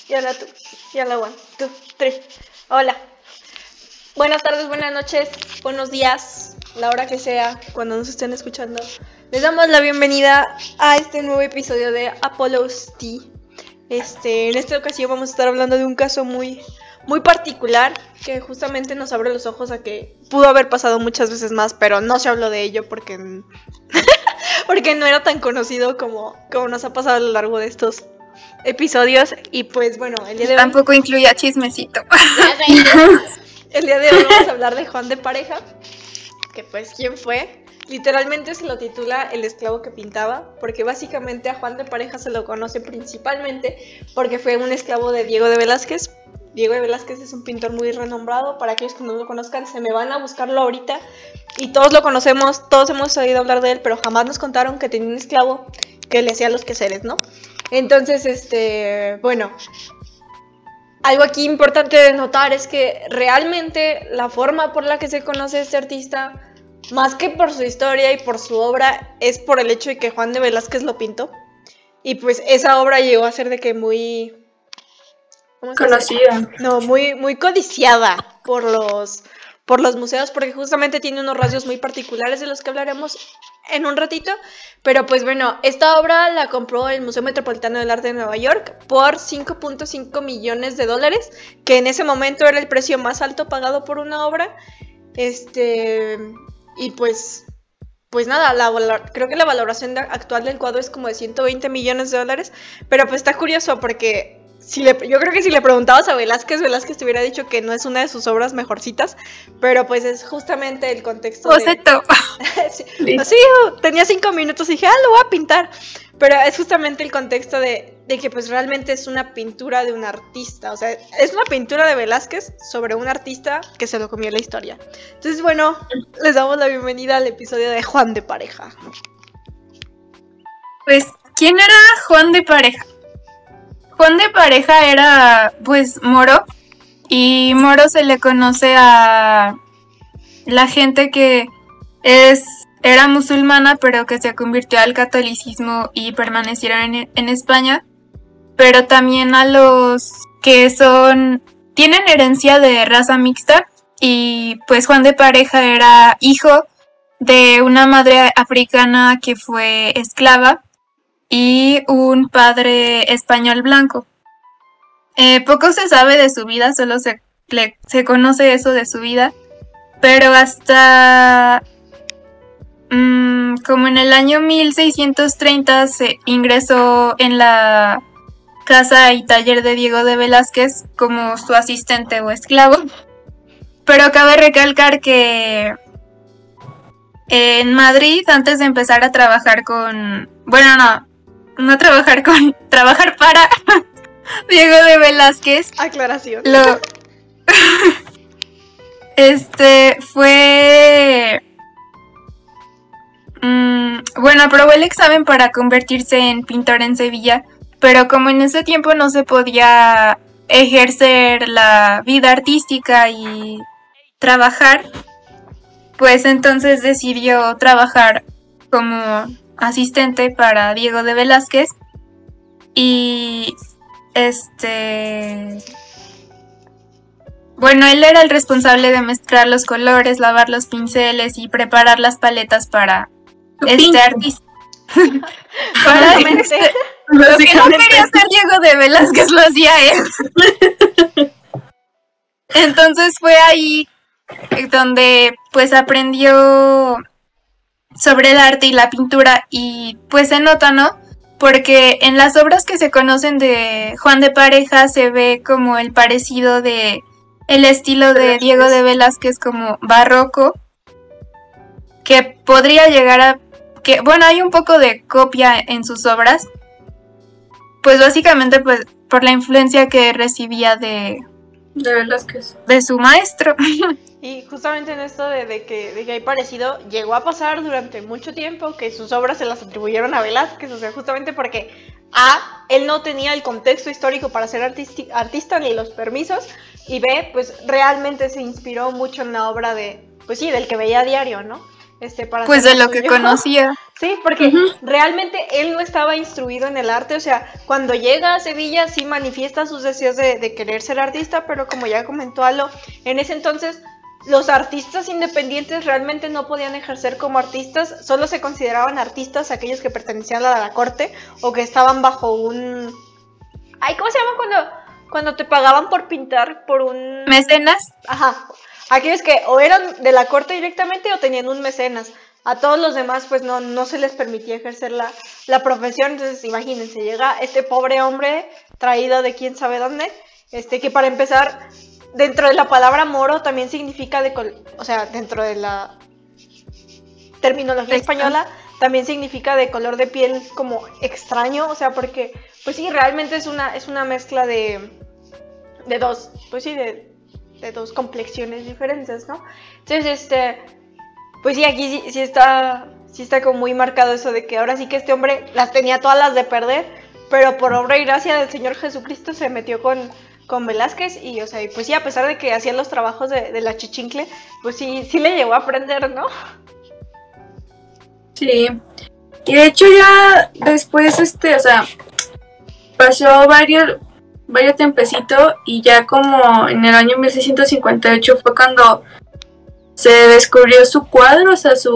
Y ahora tú. Y ahora 1, 2, 3. Hola. Buenas tardes, buenas noches, buenos días, la hora que sea, cuando nos estén escuchando. Les damos la bienvenida a este nuevo episodio de Apollo's Tea. En esta ocasión vamos a estar hablando de un caso muy particular que justamente nos abre los ojos a que pudo haber pasado muchas veces más, pero no se habló de ello porque porque no era tan conocido como nos ha pasado a lo largo de estos episodios. Y pues bueno, el día de hoy tampoco incluía chismecito. El día de hoy vamos a hablar de Juan de Pareja, que pues ¿quién fue? Literalmente se lo titula El esclavo que pintaba, porque básicamente a Juan de Pareja se lo conoce principalmente porque fue un esclavo de Diego de Velázquez. Diego de Velázquez es un pintor muy renombrado, para aquellos que no lo conozcan se me van a buscarlo ahorita, y todos lo conocemos, todos hemos oído hablar de él, pero jamás nos contaron que tenía un esclavo que le hacía los quehaceres, ¿no? Entonces, bueno, algo aquí importante de notar es que realmente la forma por la que se conoce a este artista, más que por su historia y por su obra, es por el hecho de que Juan de Velázquez lo pintó. Y pues esa obra llegó a ser de que muy... conocida. No, muy codiciada por los museos, porque justamente tiene unos rasgos muy particulares de los que hablaremos en un ratito. Pero pues bueno, esta obra la compró el Museo Metropolitano del Arte de Nueva York por $5.5 millones, que en ese momento era el precio más alto pagado por una obra. Y pues nada, creo que la valoración actual del cuadro es como de $120 millones, pero pues está curioso porque yo creo que si le preguntabas a Velázquez te hubiera dicho que no es una de sus obras mejorcitas, pero pues es justamente el contexto Boceto. Sí, tenía 5 minutos y dije, lo voy a pintar, pero es justamente el contexto de que pues realmente es una pintura de un artista, o sea, es una pintura de Velázquez sobre un artista que se lo comió la historia. Entonces bueno, les damos la bienvenida al episodio de Juan de Pareja. Pues, ¿quién era Juan de Pareja? Juan de Pareja era, pues, moro, y moro se le conoce a la gente que era musulmana, pero que se convirtió al catolicismo y permanecieron en España, pero también a los que tienen herencia de raza mixta, y pues Juan de Pareja era hijo de una madre africana que fue esclava y un padre español blanco. Poco se sabe de su vida, solo se conoce eso de su vida, pero hasta como en el año 1630 se ingresó en la casa y taller de Diego de Velázquez como su asistente o esclavo. Pero cabe recalcar que en Madrid, antes de empezar a trabajar trabajar para Diego de Velázquez. Aclaración. Fue... aprobó el examen para convertirse en pintor en Sevilla, pero como en ese tiempo no se podía ejercer la vida artística y trabajar, pues entonces decidió trabajar como asistente para Diego de Velázquez. Y él era el responsable de mezclar los colores, lavar los pinceles y preparar las paletas para este artista. Lo que no quería hacer Diego de Velázquez lo hacía él. Entonces fue ahí donde pues aprendió sobre el arte y la pintura, y pues se nota, ¿no? Porque en las obras que se conocen de Juan de Pareja se ve como el parecido de el estilo de Diego de Velázquez como barroco, que podría llegar a... hay un poco de copia en sus obras, pues básicamente pues por la influencia que recibía de Velázquez, de su maestro. Y justamente en esto de que hay parecido, llegó a pasar durante mucho tiempo que sus obras se las atribuyeron a Velázquez, o sea, justamente porque él no tenía el contexto histórico para ser artista ni los permisos, y B, pues realmente se inspiró mucho en la obra del que veía a diario, ¿no? para pues hacer de lo que suyo. conocía. Sí, porque realmente él no estaba instruido en el arte, o sea, cuando llega a Sevilla sí manifiesta sus deseos de querer ser artista, pero como ya comentó Alo, en ese entonces los artistas independientes realmente no podían ejercer como artistas, solo se consideraban artistas aquellos que pertenecían a la corte o que estaban bajo un... Ay, ¿cómo se llama cuando te pagaban por pintar por un... ¿Mecenas? Ajá, aquellos que o eran de la corte directamente o tenían un mecenas. A todos los demás pues no se les permitía ejercer la profesión. Entonces imagínense, llega este pobre hombre traído de quién sabe dónde, que para empezar, dentro de la palabra moro también significa o sea, dentro de la terminología española también significa de color de piel como extraño, o sea, porque pues sí, realmente es una mezcla de dos, pues sí, de dos complexiones diferentes, ¿no? Entonces, pues sí, aquí sí está como muy marcado eso de que ahora sí que este hombre las tenía todas las de perder, pero por obra y gracia del Señor Jesucristo se metió con Velázquez y, o sea, y pues sí, a pesar de que hacía los trabajos de la chichincle, pues sí le llegó a aprender, ¿no? Sí, y de hecho ya después, o sea, pasó varios tiempecito y ya como en el año 1658 fue cuando se descubrió su cuadro, o sea, se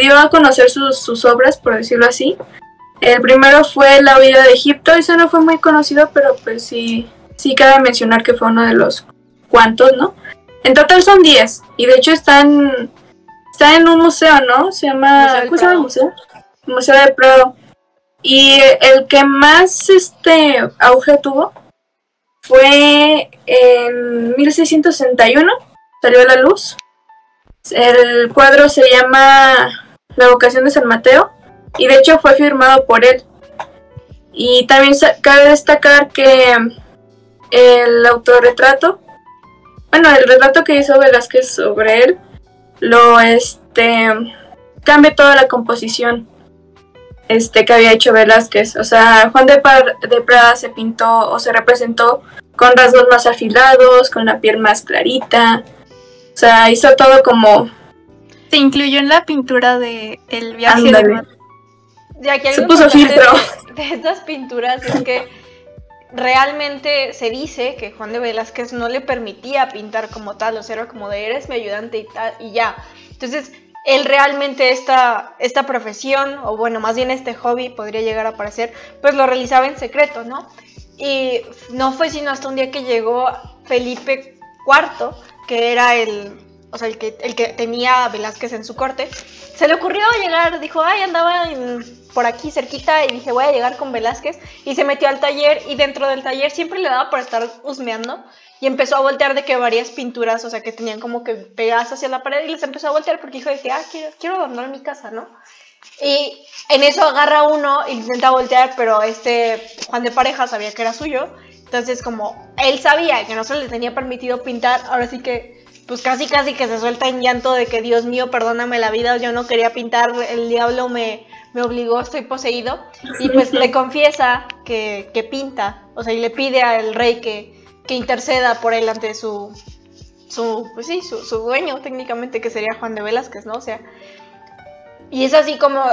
dio a conocer sus obras, por decirlo así. El primero fue La huida de Egipto, eso no fue muy conocido, pero pues sí cabe mencionar que fue uno de los cuantos, ¿no? En total son 10, y de hecho está en un museo, ¿no? Se llama... ¿Cómo se llama el museo? El Museo del Prado. Y el que más auge tuvo fue en 1661, salió a la luz. El cuadro se llama La vocación de San Mateo y de hecho fue firmado por él. Y también cabe destacar que el autorretrato, bueno, el retrato que hizo Velázquez sobre él, lo cambia toda la composición que había hecho Velázquez. O sea, Juan de Prada se pintó o se representó con rasgos más afilados, con la piel más clarita. O sea, hizo todo como... Se incluyó en la pintura de El viaje Ándale. de Mar. Ya que Se puso filtro. de estas pinturas es que realmente se dice que Juan de Velázquez no le permitía pintar como tal, o sea, era como de eres mi ayudante y tal, y ya. Entonces, él realmente esta profesión, o bueno, más bien este hobby podría llegar a parecer, pues lo realizaba en secreto, ¿no? Y no fue sino hasta un día que llegó Felipe IV, que era el que tenía a Velázquez en su corte, se le ocurrió llegar, dijo, ay, andaba por aquí cerquita y dije, voy a llegar con Velázquez, y se metió al taller, y dentro del taller siempre le daba por estar husmeando, y empezó a voltear de que varias pinturas, o sea, que tenían como que pegadas hacia la pared, y les empezó a voltear porque dijo de que, quiero adornar mi casa, ¿no? Y en eso agarra uno y intenta voltear, pero Juan de Pareja sabía que era suyo, entonces como él sabía que no se le tenía permitido pintar, ahora sí que pues casi que se suelta en llanto de que Dios mío, perdóname la vida, yo no quería pintar, el diablo me obligó, estoy poseído, y pues le confiesa que pinta, o sea, y le pide al rey que interceda por él ante su dueño técnicamente, que sería Juan de Velázquez, ¿no? O sea, y es así como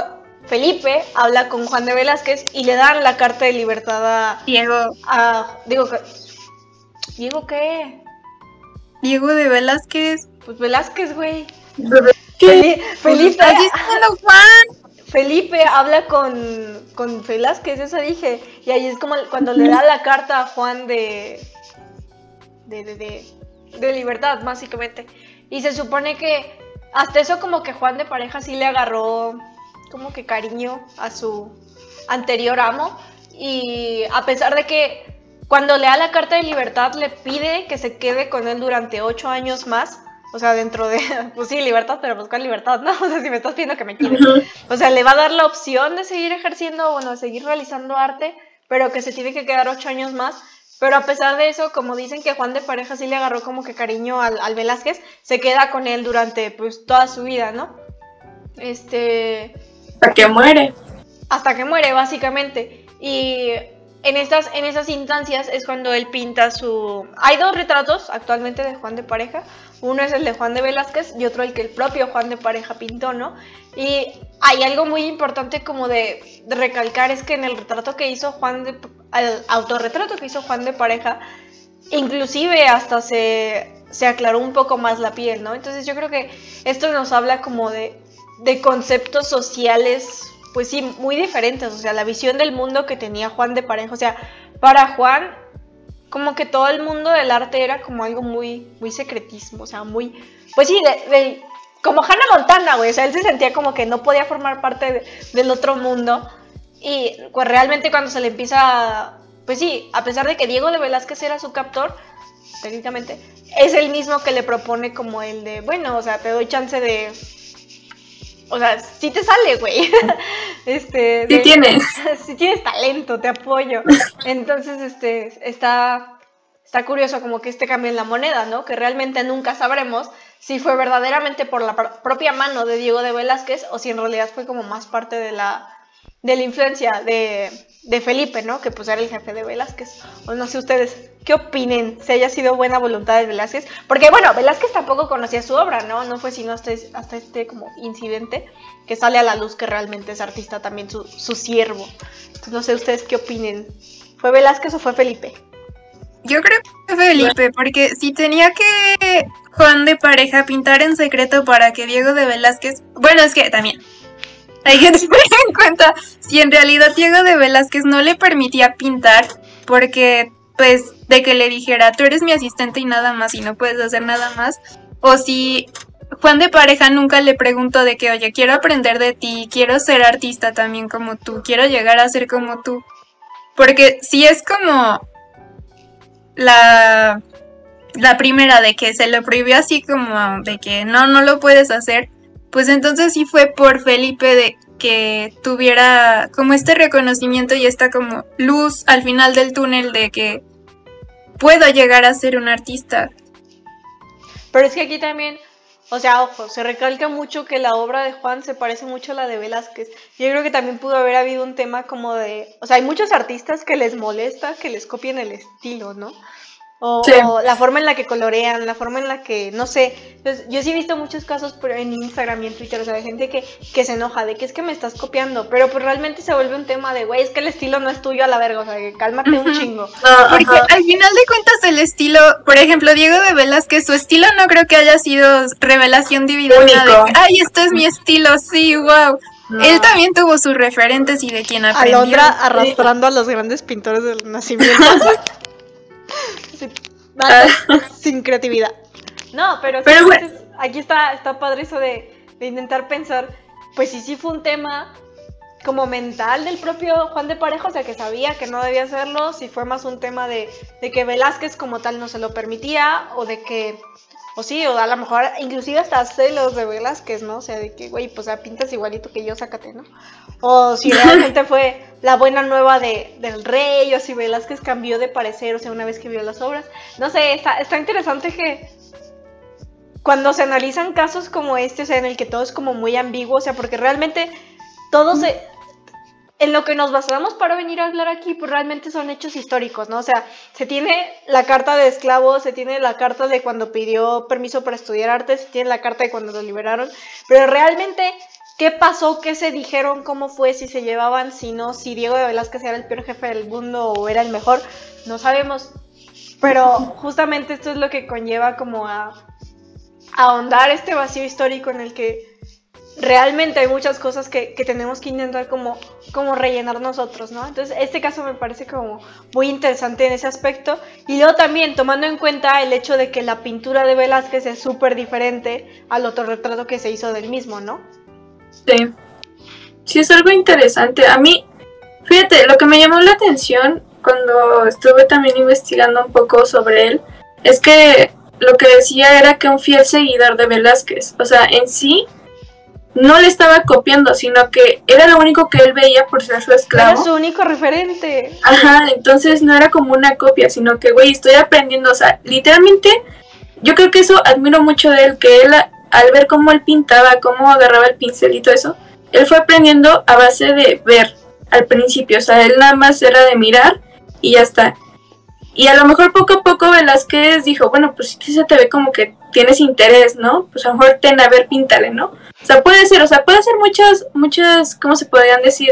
Felipe habla con Juan de Velázquez y le dan la carta de libertad a Diego. ¿Diego qué? Diego de Velázquez. Pues Velázquez, güey. ¿Qué? Felipe. Así está hablando Juan. Felipe habla con Velázquez, eso dije. Y ahí es como cuando le da la carta a Juan de libertad, básicamente. Y se supone que hasta eso como que Juan de Pareja sí le agarró como que cariño a su anterior amo. Y a pesar de que cuando le da la carta de libertad le pide que se quede con él durante 8 años más. O sea, dentro de, pues sí, libertad, pero pues ¿cuál libertad? No, o sea, si me estás pidiendo que me quede. O sea, le va a dar la opción de seguir ejerciendo, bueno, de seguir realizando arte, pero que se tiene que quedar 8 años más. Pero a pesar de eso, como dicen que Juan de Pareja sí le agarró como que cariño al Velázquez, se queda con él durante pues toda su vida, ¿no? Hasta que muere. Hasta que muere, básicamente. Y en esas instancias es cuando él pinta su... Hay dos retratos actualmente de Juan de Pareja. Uno es el de Juan de Velázquez y otro el que el propio Juan de Pareja pintó, ¿no? Y hay algo muy importante como de recalcar, es que en el retrato que hizo el autorretrato que hizo Juan de Pareja, inclusive hasta se aclaró un poco más la piel, ¿no? Entonces yo creo que esto nos habla como de conceptos sociales, pues sí, muy diferentes. O sea, la visión del mundo que tenía Juan de Pareja. O sea, para Juan, como que todo el mundo del arte era como algo muy, muy secretismo. O sea, muy... Pues sí, como Hannah Montana, güey. O sea, él se sentía como que no podía formar parte del otro mundo. Y pues realmente cuando se le empieza... Pues sí, a pesar de que Diego de Velázquez era su captor, técnicamente, es el mismo que le propone como el de, bueno, o sea, te doy chance de... O sea, sí te sale, güey. Sí tienes. Sí tienes talento, te apoyo. Entonces, está curioso como que cambio en la moneda, ¿no? Que realmente nunca sabremos si fue verdaderamente por la propia mano de Diego de Velázquez o si en realidad fue como más parte de la influencia de Felipe, ¿no? Que pues era el jefe de Velázquez. O no sé ustedes, ¿qué opinen? Si haya sido buena voluntad de Velázquez. Porque bueno, Velázquez tampoco conocía su obra, ¿no? No fue sino hasta este como incidente que sale a la luz que realmente es artista también su siervo. Entonces no sé ustedes qué opinen. ¿Fue Velázquez o fue Felipe? Yo creo que fue Felipe, porque si tenía que Juan de Pareja pintar en secreto para que Diego de Velázquez... Bueno, es que también hay que tener en cuenta si en realidad Diego de Velázquez no le permitía pintar porque, pues, de que le dijera, tú eres mi asistente y nada más y no puedes hacer nada más, o si Juan de Pareja nunca le preguntó de que, oye, quiero aprender de ti, quiero ser artista también como tú, quiero llegar a ser como tú, porque si es como la primera de que se lo prohibió así como de que no lo puedes hacer, pues entonces sí fue por Felipe de que tuviera como este reconocimiento y esta como luz al final del túnel de que puedo llegar a ser un artista. Pero es que aquí también, o sea, ojo, se recalca mucho que la obra de Juan se parece mucho a la de Velázquez. Yo creo que también pudo haber habido un tema como de... O sea, hay muchos artistas que les molesta que les copien el estilo, ¿no? Sí. O la forma en la que colorean, la forma en la que, no sé. Entonces, yo sí he visto muchos casos en Instagram y en Twitter, o sea, de gente que se enoja de que es que me estás copiando, pero pues realmente se vuelve un tema de, güey, es que el estilo no es tuyo a la verga, o sea, que cálmate un chingo. Porque al final de cuentas el estilo, por ejemplo, Diego de Velázquez, su estilo no creo que haya sido revelación divina de, ay, esto es mi estilo, sí, wow. No. Él también tuvo sus referentes y de quien aprendió. Alondra arrastrando a los grandes pintores del Renacimiento. Sin creatividad. No, pero bueno. Aquí está padre eso de intentar pensar, pues sí fue un tema como mental del propio Juan de Pareja, o sea, que sabía que no debía hacerlo, si fue más un tema de que Velázquez como tal no se lo permitía, o de que, o sí, o a lo mejor inclusive hasta celos de Velázquez, ¿no? O sea, de que, güey, pues ya pintas igualito que yo, sácate, ¿no? O si realmente fue la buena nueva del rey, o si Velázquez cambió de parecer, o sea, una vez que vio las obras. No sé, está interesante que cuando se analizan casos como este, o sea, en el que todo es como muy ambiguo, o sea, porque realmente todo en lo que nos basamos para venir a hablar aquí, pues realmente son hechos históricos, ¿no? O sea, se tiene la carta de esclavos, se tiene la carta de cuando pidió permiso para estudiar arte, se tiene la carta de cuando lo liberaron, pero realmente, ¿qué pasó? ¿Qué se dijeron? ¿Cómo fue? ¿Si se llevaban? ¿Si no? ¿Si Diego de Velázquez era el peor jefe del mundo o era el mejor? No sabemos, pero justamente esto es lo que conlleva como a ahondar este vacío histórico en el que realmente hay muchas cosas que tenemos que intentar como rellenar nosotros, ¿no? Entonces este caso me parece como muy interesante en ese aspecto, y luego también tomando en cuenta el hecho de que la pintura de Velázquez es súper diferente al otro retrato que se hizo del mismo, ¿no? Sí, es algo interesante. A mí, fíjate, lo que me llamó la atención cuando estuve también investigando un poco sobre él, es que lo que decía era que un fiel seguidor de Velázquez, o sea, en sí no le estaba copiando, sino que era lo único que él veía por ser su esclavo. Era su único referente. Ajá, entonces no era como una copia, sino que, güey, estoy aprendiendo, o sea, literalmente, yo creo que eso admiro mucho de él, que él, al ver cómo él pintaba, cómo agarraba el pincel y todo eso, él fue aprendiendo a base de ver al principio, o sea, él nada más era de mirar y ya está. Y a lo mejor poco a poco Velázquez dijo, bueno, pues sí se te ve como que tienes interés, ¿no? Pues a lo mejor ten, a ver, píntale, ¿no? Puede ser muchas, ¿cómo se podrían decir?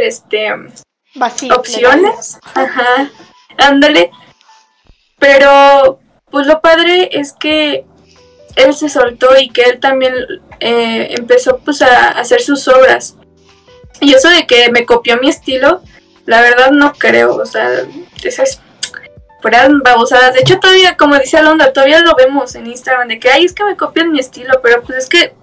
Vacío, opciones. Ajá, ándale. Pero, pues lo padre es que él se soltó y que él también empezó pues a hacer sus obras. Y eso de que me copió mi estilo, la verdad no creo, o sea, esas fueran babosadas. De hecho todavía, como dice Alondra, todavía lo vemos en Instagram, de que, ay, es que me copian mi estilo, pero pues es que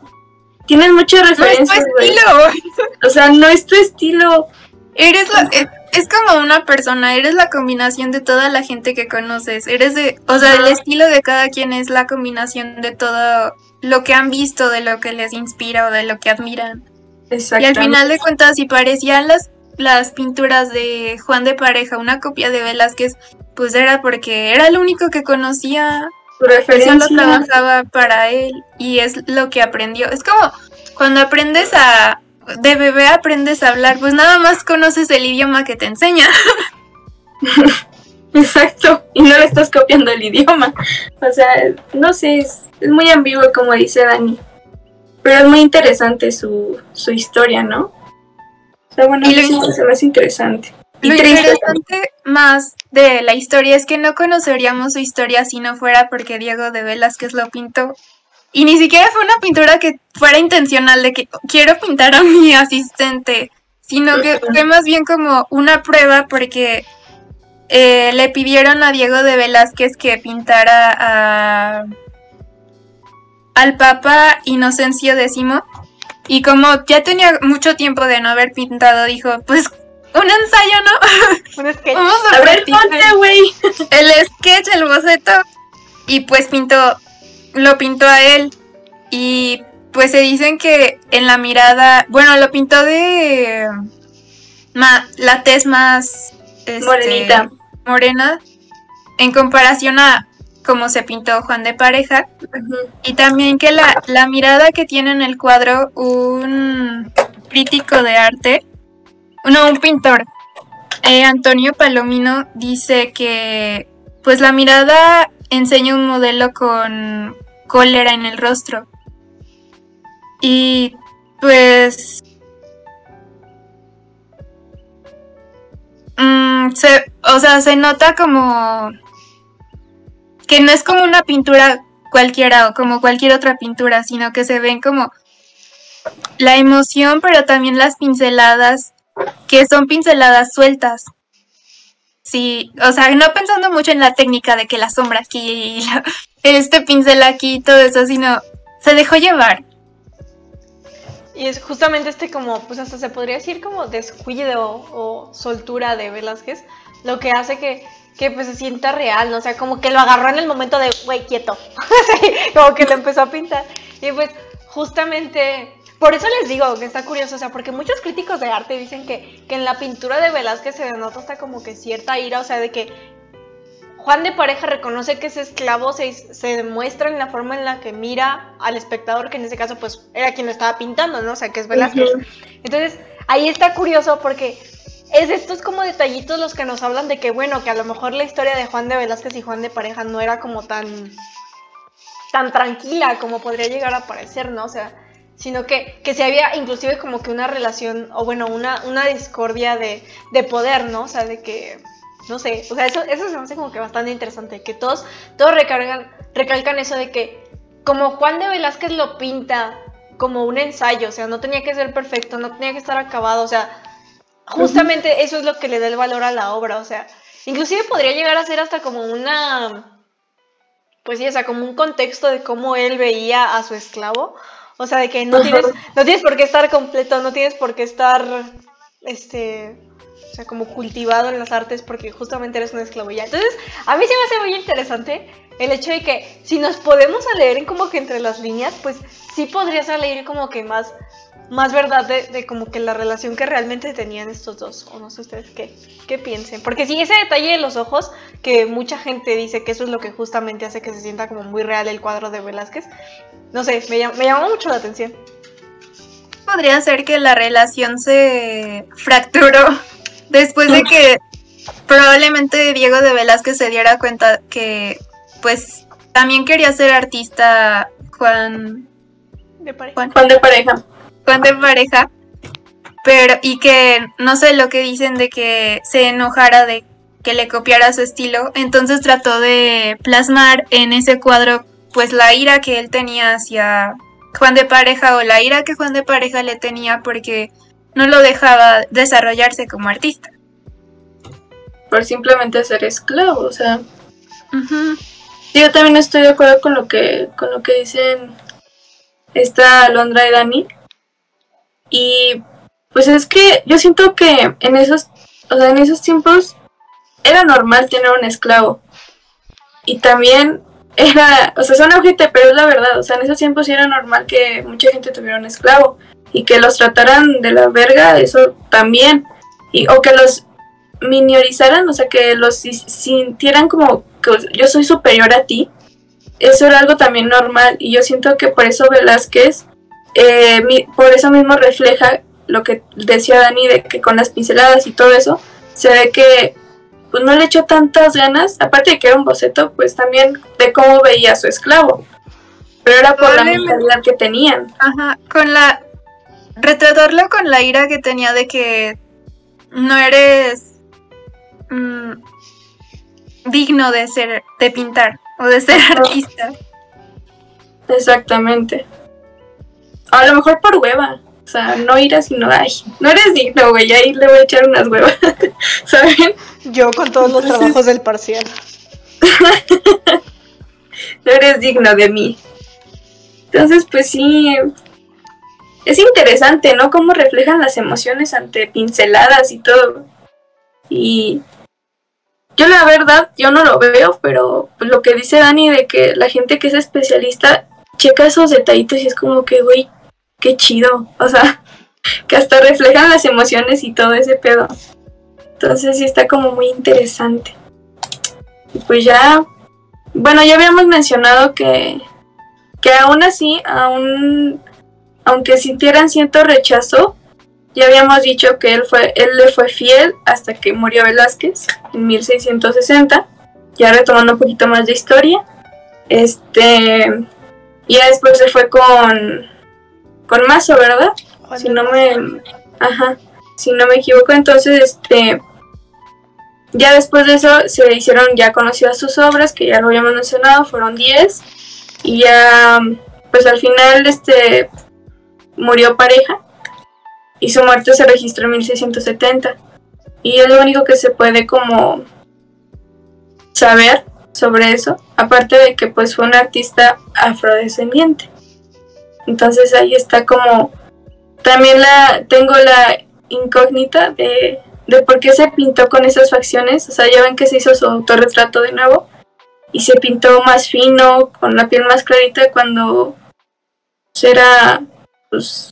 tienes muchas referencias, güey. No es tu estilo. O sea, no es tu estilo. Es como una persona, eres la combinación de toda la gente que conoces, el estilo de cada quien es la combinación de todo lo que han visto, de lo que les inspira o de lo que admiran. Y al final de cuentas, si parecían las pinturas de Juan de Pareja una copia de Velázquez, pues era porque era el único que conocía, referencia. Solo trabajaba para él y es lo que aprendió. Es como cuando de bebé aprendes a hablar, pues nada más conoces el idioma que te enseña. Exacto, y no le estás copiando el idioma. O sea, no sé, es muy ambiguo como dice Dani. Pero es muy interesante su historia, ¿no? O sea, bueno, se me hace interesante. Lo interesante más de la historia es que no conoceríamos su historia si no fuera porque Diego de Velázquez lo pintó. Y ni siquiera fue una pintura que fuera intencional de que quiero pintar a mi asistente, sino que fue más bien como una prueba porque le pidieron a Diego de Velázquez que pintara al Papa Inocencio X, y como ya tenía mucho tiempo de no haber pintado, dijo, pues un ensayo, ¿no? Un sketch. Vamos a ver, ponte, güey. El sketch, el boceto, y pues lo pintó a él, y pues se dicen que en la mirada, bueno, lo pintó de la tez más morenita, morena, en comparación a cómo se pintó Juan de Pareja. Uh-huh. Y también que la mirada que tiene en el cuadro un crítico de arte, un pintor, Antonio Palomino, dice que pues la mirada enseña un modelo con cólera en el rostro. Y pues se nota como que no es como una pintura cualquiera o como cualquier otra pintura, sino que se ven como la emoción, pero también las pinceladas, que son pinceladas sueltas. Sí, o sea, no pensando mucho en la técnica de que la sombra aquí y este pincel aquí y todo eso, sino se dejó llevar. Y es justamente como, pues hasta se podría decir como descuido o soltura de Velázquez, lo que hace que pues se sienta real, ¿no? O sea, como que lo agarró en el momento de, güey, quieto. Sí, como que lo empezó a pintar. Y pues justamente, por eso les digo que está curioso, o sea, porque muchos críticos de arte dicen que en la pintura de Velázquez se denota hasta como que cierta ira, o sea, de que Juan de Pareja reconoce que es esclavo, se demuestra en la forma en la que mira al espectador, que en ese caso pues era quien lo estaba pintando, ¿no? O sea, que es Velázquez. Uh-huh. Entonces, ahí está curioso porque es estos como detallitos los que nos hablan de que, bueno, que a lo mejor la historia de Juan de Velázquez y Juan de Pareja no era como tan tranquila como podría llegar a parecer, ¿no? O sea, sino que se había inclusive como que una relación, o bueno, una discordia de poder, ¿no? O sea, de que, no sé, o sea, eso se me hace como que bastante interesante, que todos recalcan eso de que como Juan de Velázquez lo pinta como un ensayo, o sea, no tenía que ser perfecto, no tenía que estar acabado, o sea, justamente eso es lo que le da el valor a la obra, o sea, inclusive podría llegar a ser hasta como pues sí, o sea, como un contexto de cómo él veía a su esclavo, o sea, de que no tienes por qué estar completo, no tienes por qué estar, o sea, como cultivado en las artes porque justamente eres un esclavo ya. Entonces, a mí se me hace muy interesante el hecho de que si nos podemos leer en como que entre las líneas, pues sí podrías leer como que más verdad de como que la relación que realmente tenían estos dos, o no sé ustedes qué piensen, porque sí, ese detalle de los ojos, que mucha gente dice que eso es lo que justamente hace que se sienta como muy real el cuadro de Velázquez, no sé, me llamó mucho la atención. Podría ser que la relación se fracturó después de que probablemente Diego de Velázquez se diera cuenta que pues también quería ser artista Juan De pareja. Juan de Pareja. Juan de Pareja, pero y que no sé lo que dicen de que se enojara de que le copiara su estilo, entonces trató de plasmar en ese cuadro pues la ira que él tenía hacia Juan de Pareja o la ira que Juan de Pareja le tenía porque no lo dejaba desarrollarse como artista. Por simplemente ser esclavo, o sea. Uh-huh. Yo también estoy de acuerdo con lo que dicen esta Alondra y Dani. Y pues es que yo siento que en esos tiempos era normal tener un esclavo. Y también era, o sea, suena ojete, pero es la verdad. O sea, en esos tiempos sí era normal que mucha gente tuviera un esclavo. Y que los trataran de la verga, eso también. O que los minorizaran, o sea, que los sintieran como que yo soy superior a ti. Eso era algo también normal. Y yo siento que por eso Velázquez, por eso mismo refleja lo que decía Dani, de que con las pinceladas y todo eso, se ve que pues no le echó tantas ganas, aparte de que era un boceto, pues también de cómo veía a su esclavo. Pero era por la mentalidad que tenían. Ajá, retratarlo con la ira que tenía de que no eres digno de pintar o de ser artista. Exactamente. A lo mejor por hueva. O sea, no ira sino, ay, no eres digno, güey, ahí le voy a echar unas huevas. ¿Saben? Yo con todos los trabajos del parcial. No eres digno de mí. Entonces, pues sí, es interesante, ¿no? Cómo reflejan las emociones ante pinceladas y todo. Y yo la verdad, yo no lo veo, pero pues, lo que dice Dani de que la gente que es especialista checa esos detallitos y es como que, güey, qué chido. O sea, que hasta reflejan las emociones y todo ese pedo. Entonces sí está como muy interesante. Y pues ya, bueno, ya habíamos mencionado que aún así, aunque sintieran cierto rechazo, ya habíamos dicho que él le fue fiel hasta que murió Velázquez en 1660. Ya retomando un poquito más de historia. Ya después se fue con Mazo, ¿verdad? Si no me equivoco. Entonces, ya después de eso se hicieron ya conocidas sus obras, que ya lo habíamos mencionado, fueron 10. Y ya, pues al final, murió Pareja. Y su muerte se registró en 1670. Y es lo único que se puede como saber sobre eso. Aparte de que pues fue un artista afrodescendiente. Entonces ahí está como... También tengo la incógnita de por qué se pintó con esas facciones. O sea, ya ven que se hizo su autorretrato de nuevo. Y se pintó más fino, con la piel más clarita cuando era... pues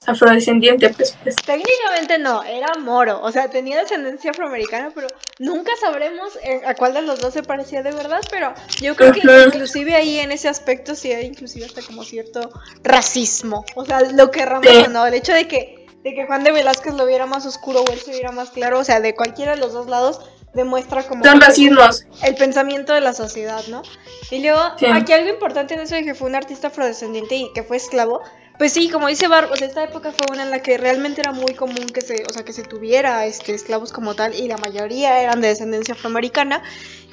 afrodescendiente, pues. Técnicamente no, era moro, o sea, tenía descendencia afroamericana, pero nunca sabremos a cuál de los dos se parecía de verdad, pero yo creo que inclusive ahí en ese aspecto sí hay inclusive hasta como cierto racismo, o sea, lo que Ramos no, el hecho de que Juan de Velázquez lo viera más oscuro o él se viera más claro, o sea, de cualquiera de los dos lados demuestra como son racismos, el pensamiento de la sociedad, ¿no? Y luego, aquí algo importante en eso de que fue un artista afrodescendiente y que fue esclavo. Pues sí, como dice Bar, o sea, esta época fue una en la que realmente era muy común que se tuviera esclavos como tal, y la mayoría eran de descendencia afroamericana.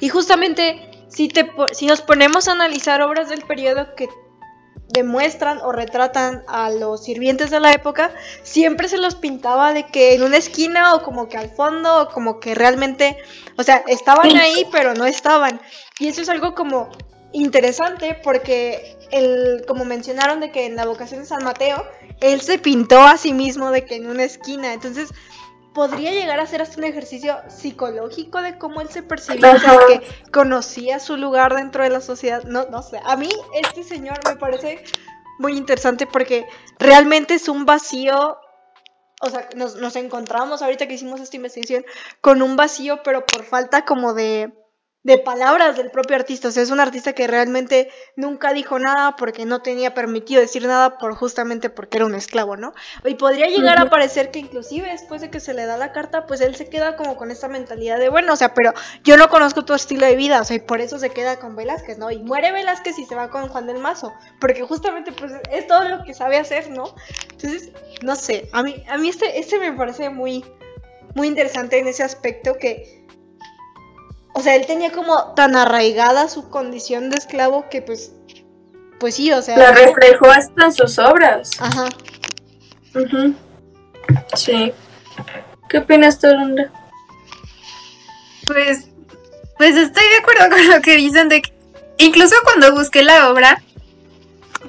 Y justamente, si nos ponemos a analizar obras del periodo que demuestran o retratan a los sirvientes de la época, siempre se los pintaba de que en una esquina o como que al fondo o como que realmente, o sea, estaban ahí pero no estaban. Y eso es algo como interesante porque como mencionaron de que en la vocación de San Mateo, él se pintó a sí mismo de que en una esquina, entonces podría llegar a ser hasta un ejercicio psicológico de cómo él se percibía, o sea, que conocía su lugar dentro de la sociedad, no sé, a mí este señor me parece muy interesante porque realmente es un vacío, o sea, nos encontramos ahorita que hicimos esta investigación con un vacío, pero por falta como de de palabras del propio artista. O sea, es un artista que realmente nunca dijo nada porque no tenía permitido decir nada justamente porque era un esclavo, ¿no? Y podría llegar a parecer que inclusive después de que se le da la carta, pues él se queda como con esta mentalidad de, bueno, o sea, pero yo no conozco tu estilo de vida, o sea, y por eso se queda con Velázquez, ¿no? Y muere Velázquez y se va con Juan del Mazo, porque justamente pues es todo lo que sabe hacer, ¿no? Entonces, no sé, a mí este me parece muy, muy interesante en ese aspecto que, o sea, él tenía como tan arraigada su condición de esclavo que pues sí, o sea... La reflejó hasta en sus obras. Ajá. Sí. ¿Qué opinas tú, Londra? Pues estoy de acuerdo con lo que dicen de que incluso cuando busqué la obra,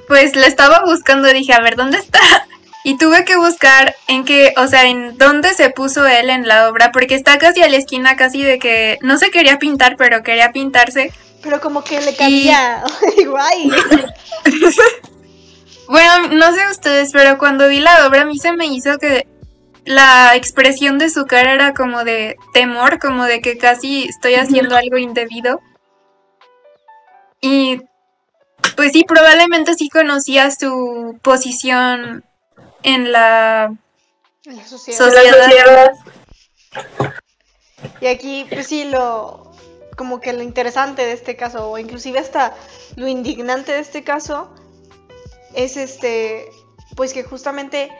pues la estaba buscando, dije, a ver, ¿dónde está? Y tuve que buscar en dónde se puso él en la obra, porque está casi a la esquina, casi de que no se quería pintar, pero quería pintarse. Pero como que le cabía, guay. Bueno, no sé ustedes, pero cuando vi la obra a mí se me hizo que la expresión de su cara era como de temor, como de que casi estoy haciendo algo indebido. Y pues sí, probablemente sí conocía su posición en la sociedad. Y aquí, pues sí, como que lo interesante de este caso, o inclusive hasta lo indignante de este caso, es pues que justamente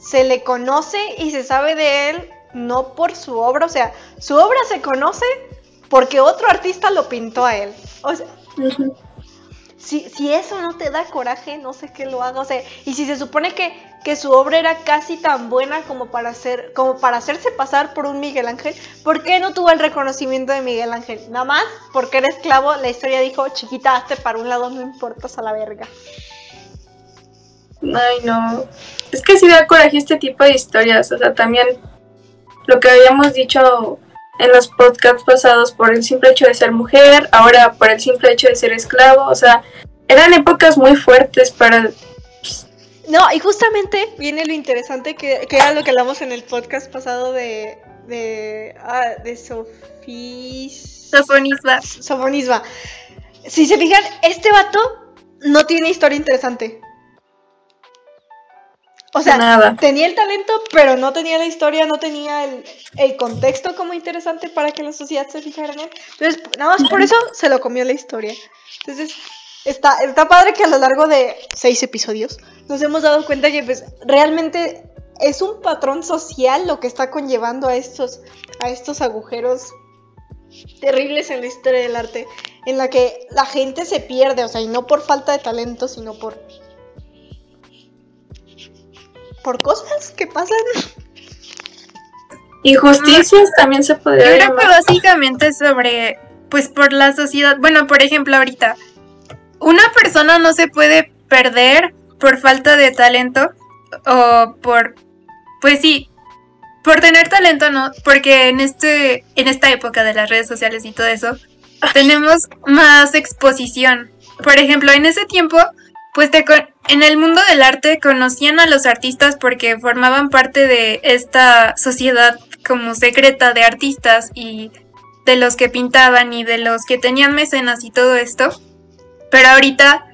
se le conoce y se sabe de él no por su obra, o sea, su obra se conoce porque otro artista lo pintó a él. O sea, si eso no te da coraje, no sé qué lo haga, o sea, y si se supone que su obra era casi tan buena como para hacerse pasar por un Miguel Ángel, ¿por qué no tuvo el reconocimiento de Miguel Ángel? Nada más porque era esclavo, la historia dijo, chiquita, hazte para un lado, no importas a la verga. Ay, no. Es que sí da coraje este tipo de historias, o sea, también lo que habíamos dicho en los podcasts pasados, por el simple hecho de ser mujer, ahora por el simple hecho de ser esclavo, o sea, eran épocas muy fuertes para... No, y justamente viene lo interesante que era lo que hablamos en el podcast pasado de Sofonisba. Si se fijan, este vato no tiene historia interesante. O sea, nada. Tenía el talento, pero no tenía la historia, no tenía el contexto como interesante para que la sociedad se fijara en él. Entonces, nada más por eso se lo comió la historia. Entonces, está padre que a lo largo de 6 episodios nos hemos dado cuenta que pues realmente es un patrón social lo que está conllevando a estos agujeros terribles en la historia del arte, en la que la gente se pierde, o sea, y no por falta de talento, sino por cosas que pasan. Injusticias también se podría llamar. Yo creo que básicamente sobre, pues por la sociedad, bueno, por ejemplo ahorita, una persona no se puede perder por falta de talento o por, pues sí, por tener talento, ¿no? Porque en esta época de las redes sociales y todo eso, tenemos más exposición. Por ejemplo, en ese tiempo, pues en el mundo del arte conocían a los artistas porque formaban parte de esta sociedad como secreta de artistas y de los que pintaban y de los que tenían mecenas y todo esto. Pero ahorita,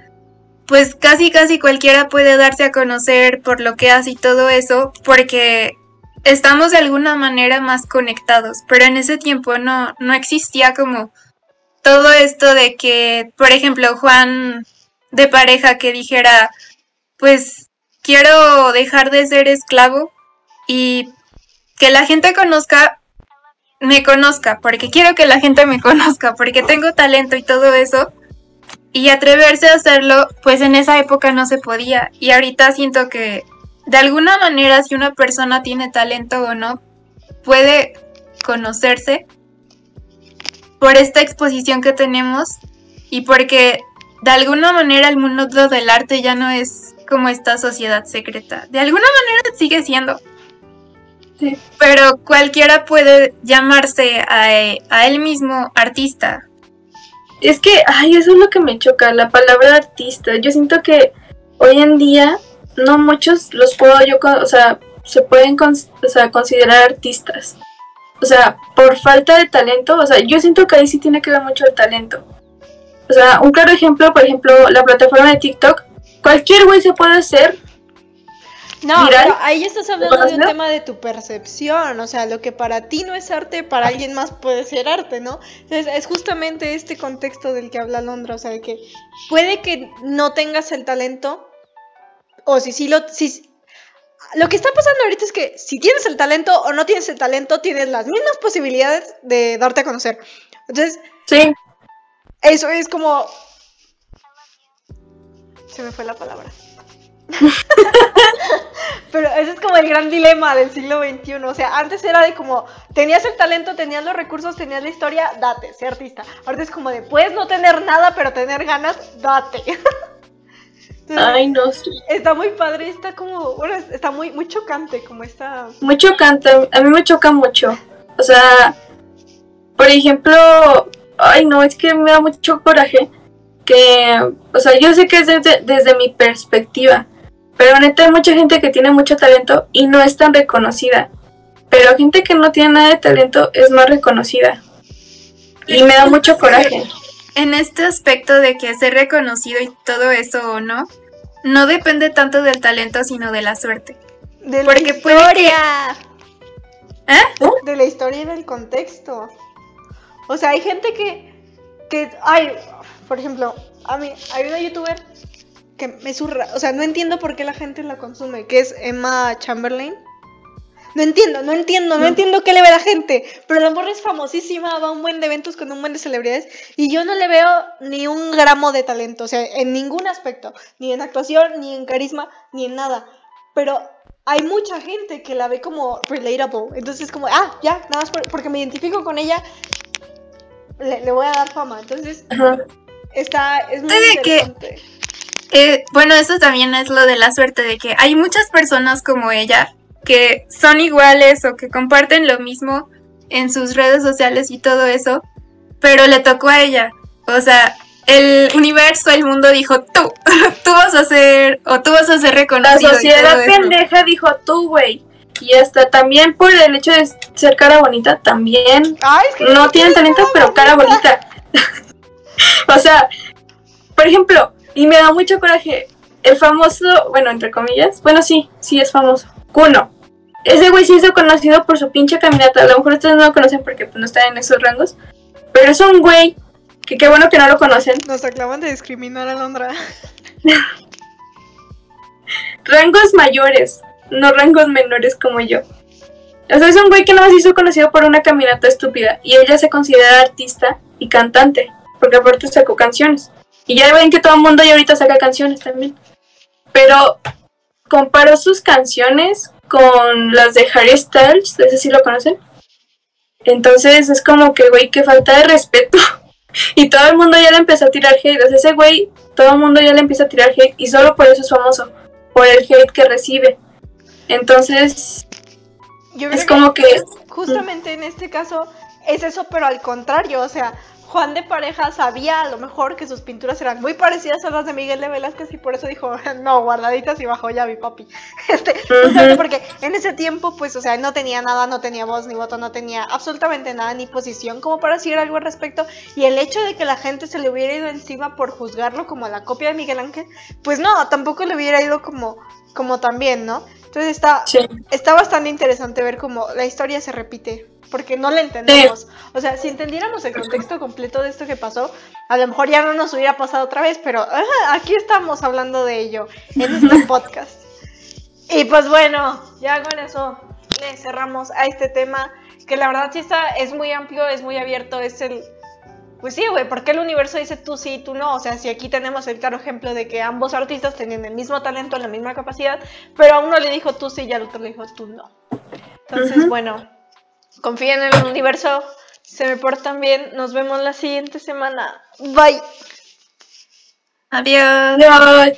pues casi cualquiera puede darse a conocer por lo que hace y todo eso, porque estamos de alguna manera más conectados. Pero en ese tiempo no existía como todo esto de que, por ejemplo, Juan de Pareja que dijera, pues quiero dejar de ser esclavo y que la gente me conozca, porque quiero que la gente me conozca, porque tengo talento y todo eso. Y atreverse a hacerlo, pues en esa época no se podía. Y ahorita siento que de alguna manera si una persona tiene talento o no, puede conocerse por esta exposición que tenemos y porque de alguna manera el mundo del arte ya no es como esta sociedad secreta. De alguna manera sigue siendo. Sí. Pero cualquiera puede llamarse a él mismo artista. Es que, eso es lo que me choca, la palabra artista. Yo siento que hoy en día no muchos los puedo se pueden considerar artistas. o sea, por falta de talento, o sea, yo siento que ahí sí tiene que ver mucho el talento. O sea, un claro ejemplo, por ejemplo, la plataforma de TikTok, cualquier güey se puede hacer. No, viral. pero ahí estás hablando de un tema de tu percepción, o sea, lo que para ti no es arte, para alguien más puede ser arte, ¿no? Entonces, es justamente este contexto del que habla Londra, o sea, de que puede que no tengas el talento, o si lo que está pasando ahorita es que si tienes el talento o no tienes el talento, tienes las mismas posibilidades de darte a conocer. Entonces, sí, eso es como... Se me fue la palabra. Pero ese es como el gran dilema del siglo XXI. O sea, antes era de como, tenías el talento, tenías los recursos, tenías la historia, date, sé artista. Ahora es como de, puedes no tener nada, pero tener ganas, date. Entonces, ay, no, sí. Está muy padre, está como, bueno, está muy, muy chocante como está. Muy chocante, a mí me choca mucho. O sea, por ejemplo, ay, no, es que me da mucho coraje que, o sea, yo sé que es desde mi perspectiva, pero neta hay mucha gente que tiene mucho talento y no es tan reconocida. Pero gente que no tiene nada de talento es más reconocida. Y me da mucho coraje. En este aspecto de que ser reconocido y todo eso o no depende tanto del talento, sino de la suerte. De la Porque puede historia. ¿Eh? De la historia y del contexto. O sea, hay gente que ay, por ejemplo, a mí hay una youtuber que me zurra, o sea, no entiendo por qué la gente la consume, que es Emma Chamberlain. No entiendo qué le ve la gente, pero la morra es famosísima, va a un buen de eventos con un buen de celebridades y yo no le veo ni un gramo de talento, o sea, en ningún aspecto, ni en actuación, ni en carisma, ni en nada, pero hay mucha gente que la ve como relatable, entonces como, ya, nada más porque me identifico con ella, le voy a dar fama, entonces es muy interesante. Bueno, eso también es lo de la suerte, de que hay muchas personas como ella que son iguales o que comparten lo mismo en sus redes sociales y todo eso, pero le tocó a ella. O sea, el universo, el mundo dijo, tú vas a ser, o tú vas a ser reconocido. La sociedad pendeja dijo, tú, güey. Y hasta también por el hecho de ser cara bonita, también. Ay, es que no tienen talento, pero cara bonita. O sea, por ejemplo, y me da mucho coraje, el famoso, bueno, entre comillas, bueno, sí es famoso, Kuno. Ese güey se hizo conocido por su pinche caminata. A lo mejor ustedes no lo conocen porque pues, no están en esos rangos. Pero es un güey que qué bueno que no lo conocen. Nos acaban de discriminar a Londra. Rangos mayores, no rangos menores como yo. O sea, es un güey que no se hizo conocido por una caminata estúpida. Y ella se considera artista y cantante. Porque aparte sacó canciones. Y ya ven que todo el mundo ya ahorita saca canciones también. Pero comparó sus canciones con las de Harry Styles, ¿ese sí lo conocen? Entonces es como que, güey, que falta de respeto. Y todo el mundo ya le empezó a tirar hate. O sea, ese güey, todo el mundo ya le empieza a tirar hate. Y solo por eso es famoso. Por el hate que recibe. Entonces, yo creo es como que... Justamente en este caso es eso, pero al contrario. O sea, Juan de Pareja sabía a lo mejor que sus pinturas eran muy parecidas a las de Miguel de Velázquez y por eso dijo, no, guardaditas y bajo llave, papi. Justamente porque en ese tiempo, pues, o sea, no tenía nada, no tenía voz ni voto, no tenía absolutamente nada ni posición como para decir algo al respecto. Y el hecho de que la gente se le hubiera ido encima por juzgarlo como la copia de Miguel Ángel, pues no, tampoco le hubiera ido como también, ¿no? Entonces está bastante interesante ver cómo la historia se repite. Porque no la entendemos. Sí. O sea, si entendiéramos el contexto completo de esto que pasó, a lo mejor ya no nos hubiera pasado otra vez, pero aquí estamos hablando de ello en este podcast. Y pues bueno, ya con eso le cerramos a este tema, que la verdad sí es muy amplio, es muy abierto, es el... Pues sí, güey, ¿por qué el universo dice tú sí y tú no? O sea, si aquí tenemos el claro ejemplo de que ambos artistas tenían el mismo talento, la misma capacidad, pero a uno le dijo tú sí y al otro le dijo tú no. Entonces, bueno... Confíen en el universo, se me portan bien, nos vemos la siguiente semana. Bye. Adiós. Adiós.